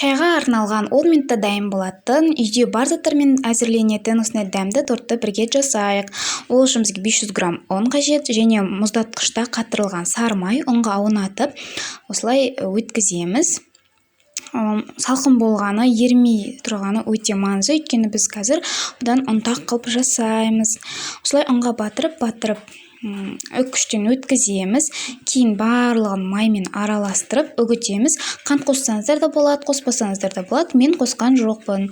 Шайға арналған 10 минутта дайын болатын, үйде бар заттармен әзірленетін осындай дәмді тортты бірге жасайық. Ол үшін бізге 500 грамм ұн қажет және мұздатқышта қатырылған сары май ұнға аунатып, осылай өткіземіз. Салқын болғаны, ерімей тұрғаны өте маңызды, өйткені біз қазір бұдан ұнтақ қылып жасаймыз. Осылай ұнға батырып үккіштен өткіземіз. Кейін барлығын маймен араластырып үгітеміз. Қант қоссаңыздар да болады, қоспасаңыздар да болады. Мен қосқан жоқпын,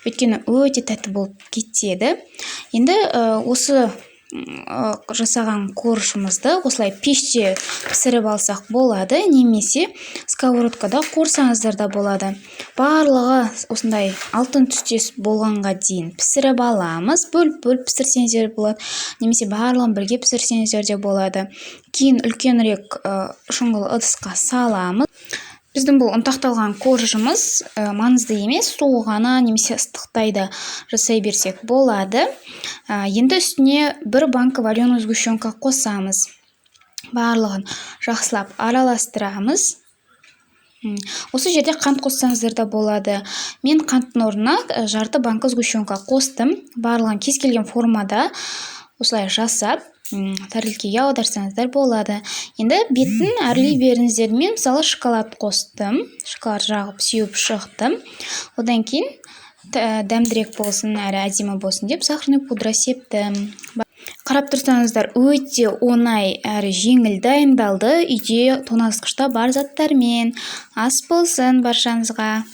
өйткені өте тәтті болып кетеді. Енді осы жасаған коржымызды осылай пеште пісіріп алсақ болады, немесе сковородкада қорсаңыздар да болады. Барлығы осындай алтын түстес болғанға дейін пісіріп аламыз. Бөліп пісірсеңіздер болады, немесе барлығын бірге пісірсеңіздер де болады. Кейін үлкенірек шұңғыл ыдысқа саламыз. Біздің бұл ұнтақталған коржымыз маңызды емес, суығана немесе ыстықтайда жасай берсек болады. Енді үстіне 1 банка вареный сгущенка қосамыз. Барлығын жақсылап араластырамыз. Осы жерде қант қоссаңыздар да болады. Мен қанттың орнына жарты банка сгущенка қостым. Барлығын кез келген формада осылай жасап, тәрелкеге аударсаңыздар болады. Енді бетін әрлей беріңіздер. Мен мысалы шоколад қостым. Шоколад жағып сеуіп шықтым. Одан кейін дәмдірек болсын, әрі әдемі болсын деп сахарный пудра септім. Қарап тұрсаңыздар, өте оңай әрі жеңіл дайындалды. Үйде тоңазытқышта бар заттармен. Ас болсын баршаңызға.